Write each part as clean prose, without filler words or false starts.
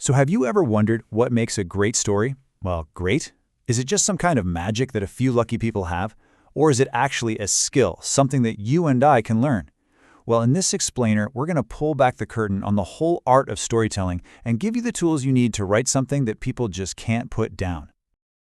So have you ever wondered what makes a great story? Well, great? Is it just some kind of magic that a few lucky people have? Or is it actually a skill, something that you and I can learn? Well, in this explainer, we're going to pull back the curtain on the whole art of storytelling and give you the tools you need to write something that people just can't put down.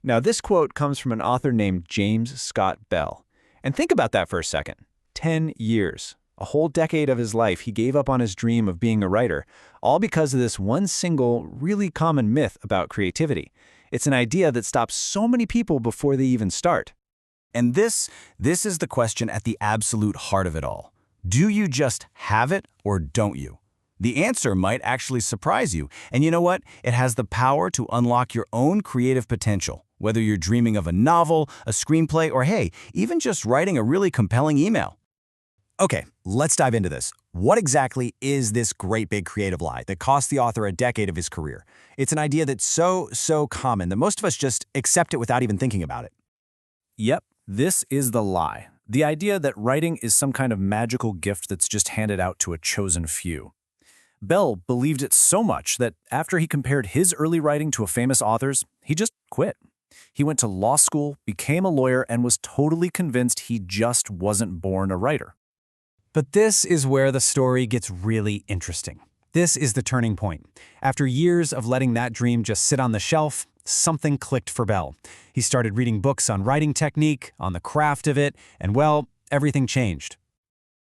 Now, this quote comes from an author named James Scott Bell. And think about that for a second. 10 years. A whole decade of his life he gave up on his dream of being a writer, all because of this one single, really common myth about creativity. It's an idea that stops so many people before they even start. And this is the question at the absolute heart of it all. Do you just have it or don't you? The answer might actually surprise you. And you know what? It has the power to unlock your own creative potential, whether you're dreaming of a novel, a screenplay, or hey, even just writing a really compelling email. Okay, let's dive into this. What exactly is this great big creative lie that cost the author a decade of his career? It's an idea that's so common that most of us just accept it without even thinking about it. Yep, this is the lie. The idea that writing is some kind of magical gift that's just handed out to a chosen few. Bell believed it so much that after he compared his early writing to a famous author's, he just quit. He went to law school, became a lawyer, and was totally convinced he just wasn't born a writer. But this is where the story gets really interesting. This is the turning point. After years of letting that dream just sit on the shelf, something clicked for Bell. He started reading books on writing technique, on the craft of it, and well, everything changed.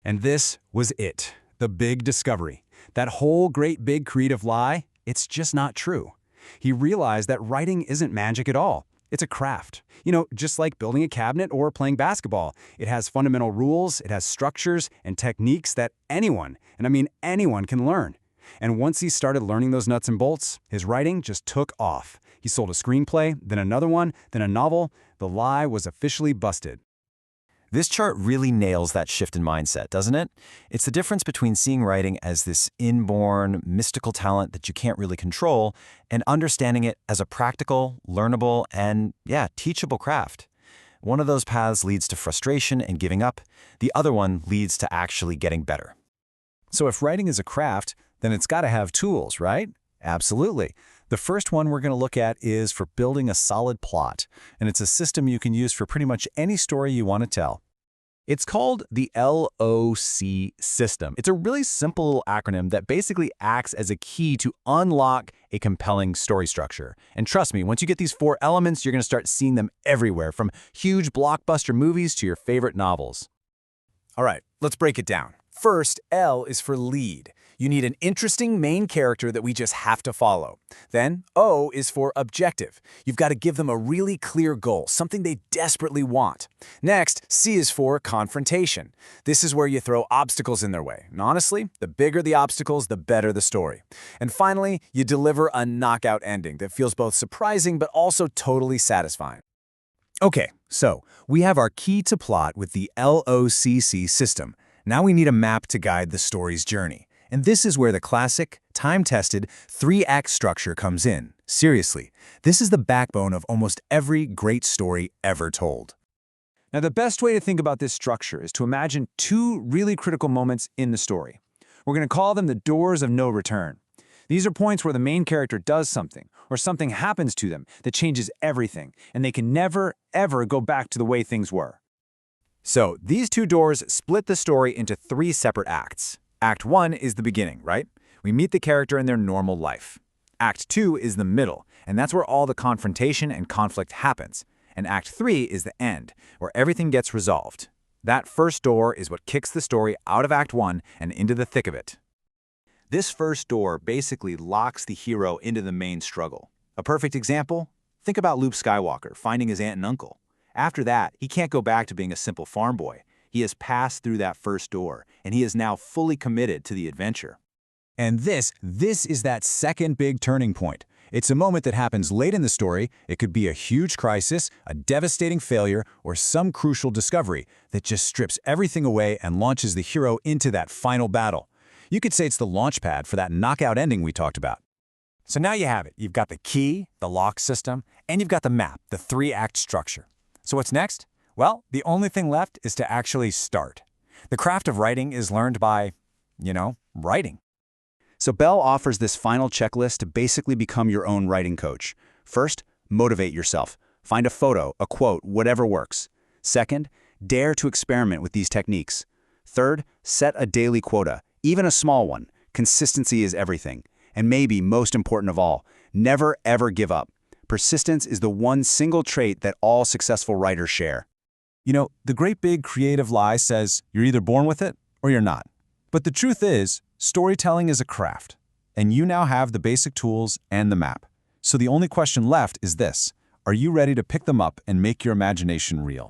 And this was it, the big discovery. That whole great big creative lie, it's just not true. He realized that writing isn't magic at all. It's a craft. You know, just like building a cabinet or playing basketball. It has fundamental rules, it has structures and techniques that anyone, and I mean anyone, can learn. And once he started learning those nuts and bolts, his writing just took off. He sold a screenplay, then another one, then a novel. The lie was officially busted. This chart really nails that shift in mindset, doesn't it? It's the difference between seeing writing as this inborn, mystical talent that you can't really control and understanding it as a practical, learnable, and, teachable craft. One of those paths leads to frustration and giving up. The other one leads to actually getting better. So if writing is a craft, then it's got to have tools, right? Absolutely. The first one we're going to look at is for building a solid plot, and it's a system you can use for pretty much any story you want to tell. It's called the LOC system. It's a really simple little acronym that basically acts as a key to unlock a compelling story structure. And trust me, once you get these 4 elements, you're going to start seeing them everywhere, from huge blockbuster movies to your favorite novels. All right, let's break it down. First, L is for lead. You need an interesting main character that we just have to follow. Then, O is for objective. You've got to give them a really clear goal, something they desperately want. Next, C is for confrontation. This is where you throw obstacles in their way. And honestly, the bigger the obstacles, the better the story. And finally, you deliver a knockout ending that feels both surprising but also totally satisfying. Okay, so we have our key to plot with the LOCC system. Now we need a map to guide the story's journey. And this is where the classic, time-tested 3-act structure comes in. Seriously, this is the backbone of almost every great story ever told. Now, the best way to think about this structure is to imagine 2 really critical moments in the story. We're going to call them the doors of no return. These are points where the main character does something, or something happens to them that changes everything, and they can never, ever go back to the way things were. So, these 2 doors split the story into 3 separate acts. Act 1 is the beginning, right? We meet the character in their normal life. Act 2 is the middle, and that's where all the confrontation and conflict happens. And Act 3 is the end, where everything gets resolved. That first door is what kicks the story out of Act 1 and into the thick of it. This first door basically locks the hero into the main struggle. A perfect example? Think about Luke Skywalker finding his aunt and uncle. After that, he can't go back to being a simple farm boy. He has passed through that first door, and he is now fully committed to the adventure. And this is that second big turning point. It's a moment that happens late in the story. It could be a huge crisis, a devastating failure, or some crucial discovery that just strips everything away and launches the hero into that final battle. You could say it's the launch pad for that knockout ending we talked about. So now you have it. You've got the key, the lock system, and you've got the map, the 3-act structure. So what's next? Well, the only thing left is to actually start. The craft of writing is learned by, writing. So Bell offers this final checklist to basically become your own writing coach. First, motivate yourself. Find a photo, a quote, whatever works. Second, dare to experiment with these techniques. Third, set a daily quota, even a small one. Consistency is everything. And maybe most important of all, never ever give up. Persistence is the one single trait that all successful writers share. You know, the great big creative lie says you're either born with it or you're not. But the truth is, storytelling is a craft, and you now have the basic tools and the map. So the only question left is this: are you ready to pick them up and make your imagination real?